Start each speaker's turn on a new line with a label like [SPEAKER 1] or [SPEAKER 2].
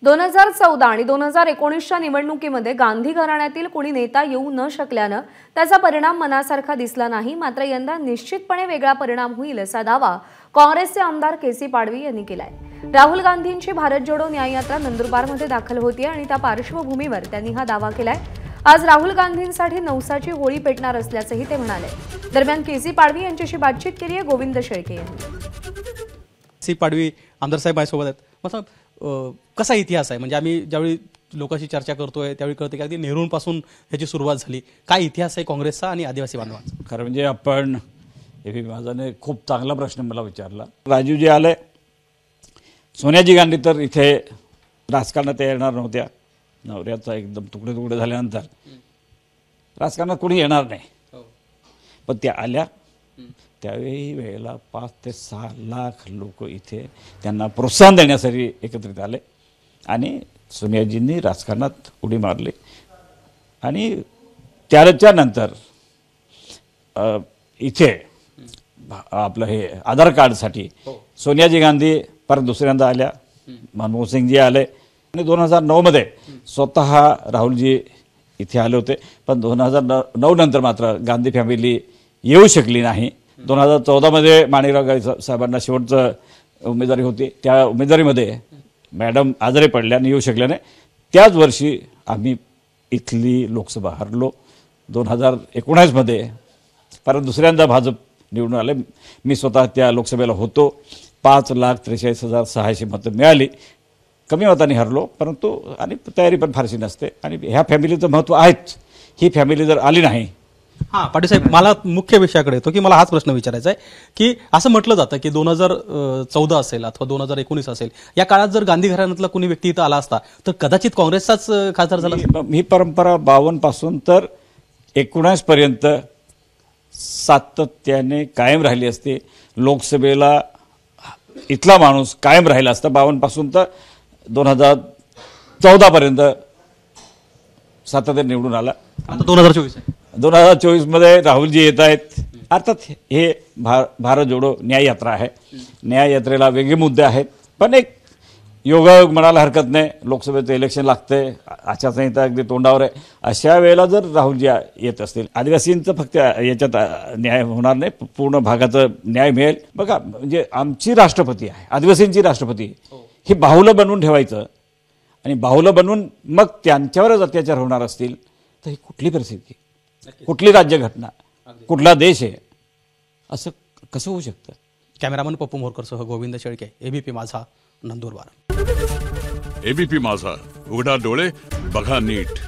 [SPEAKER 1] 2014 आणि 2019च्या निवडणुकीमध्ये गांधी घराण्यातील कोणी नेता येऊ न शकल्यानं त्याचा परिणाम मनासारखा दिसला नाही। मात्र यंदा निश्चितपणे वेगळा परिणाम होईल असा दावा काँग्रेसचे आमदार केसी पाडवी यांनी केलाय। राहुल गांधींची भारत जोडो न्याय यात्रा नंदुरबारमध्ये दाखल होती आणि त्या पार्श्वभूमीवर त्यांनी हा दावा केलाय। आज राहुल गांधींसाठी नवसाची होळी पेटणार असल्याचंही ते म्हणाले। दरम्यान केसी पाडवी यांच्याशी बातचीत केली आहे गोविंद शेळके यांनी।
[SPEAKER 2] केसी पाडवी आमदार साहेब माझ्यासोबत आहेत। मतलब कसा इतिहास आहे, म्हणजे आम्ही ज्यावेळी लोकांशी चर्चा करतोय त्यावेळी कळते की अगदी नेहरूंपासून ह्याची सुरुवात झाली। काय इतिहास आहे काँग्रेसचा आणि आदिवासी बांधवांचा?
[SPEAKER 3] खरं म्हणजे आपण एबी माझाने खूप चांगला प्रश्न मला विचारला। राजीवजी आले, सोनियाजी गांधी तर इथे राजकारणात येणार नव्हत्या। नवऱ्याचा एकदम तुकडे तुकडे झाल्यानंतर राजकारणात कोणी येणार नाही, पण त्या आल्या। त्यावेळी वेळेला 5 ते 6 लाख लोक इथे त्यांना प्रोत्साहन देण्यासाठी एकत्रित आले आणि सोनियाजींनी राजकारणात उडी मारली। आणि त्याच्यानंतर इथे आपलं हे आधार कार्डसाठी सोनियाजी गांधी परत दुसऱ्यांदा आल्या, मनमोहन सिंगजी आले आणि 2009 मध्ये स्वतः राहुलजी इथे आले होते। पण 2009 नंतर मात्र गांधी फॅमिली येऊ शकली नाही। 2014 मध्ये माणिकराव गायकवाड साहेबांना शेवटचं उमेदवारी होती, त्या उमेदवारीमध्ये मॅडम आजारी पडल्या आणि येऊ शकल्या नाही। त्याच वर्षी आम्ही इथली लोकसभा हरलो। 2019 मध्ये परत दुसऱ्यांदा भाजप निवडून आले। मी स्वतः त्या लोकसभेला होतो। 5,43,600 मतं मिळाली, कमी मतांनी हरलो, परंतु आणि तयारी पण फारशी नसते आणि ह्या फॅमिलीचं महत्त्व आहेच। ही फॅमिली जर आली नाही।
[SPEAKER 2] हां पाटील साहेब, मला मुख्य विषयाकडे येतो की मला हाच प्रश्न विचारायचा आहे की असं म्हटलं जातं की 2014 असेल अथवा 2019 असेल, या काळात जर गांधी घराण्यातला कोणी व्यक्ती इथं आला असता तर कदाचित काँग्रेसचाच खासदार झाला असता।
[SPEAKER 3] ही परंपरा 52 पासून तर 19 पर्यंत सातत्याने कायम राहिली असते। लोकसभेला इथला माणूस कायम राहिला असता। 52 पासून तर 2014 पर्यंत सातत्याने निवडून आला।
[SPEAKER 2] आता 2024 आहे।
[SPEAKER 3] 2024 मध्ये राहुलजी येत आहेत। अर्थात हे भारत जोडो न्याय यात्रा आहे। न्याय यात्रेला वेगळे मुद्दे आहेत, पण एक योगायोग म्हणायला हरकत नाही। लोकसभेचं इलेक्शन लागते, आचारसंहिता अगदी तोंडावर आहे। अशा वेळेला जर राहुलजी येत असतील, आदिवासींचं फक्त याच्यात न्याय होणार नाही, पूर्ण भागाचा न्याय मिळेल। बघा, म्हणजे आमची राष्ट्रपती आहे, आदिवासींची राष्ट्रपती, ही बाहुलं बनवून ठेवायचं आणि बाहुलं बनवून मग त्यांच्यावरच अत्याचार होणार असतील तर ही कुठली परिस्थिती, कुठली राज्यघटना, कुठला देश आहे? असं कसं होऊ शकतं?
[SPEAKER 2] कॅमेरामन पप्पू मोरकरसह गोविंद शेळके, एबीपी माझा, नंदुरबार।
[SPEAKER 4] एबीपी माझा, उघडा डोळे बघा नीट।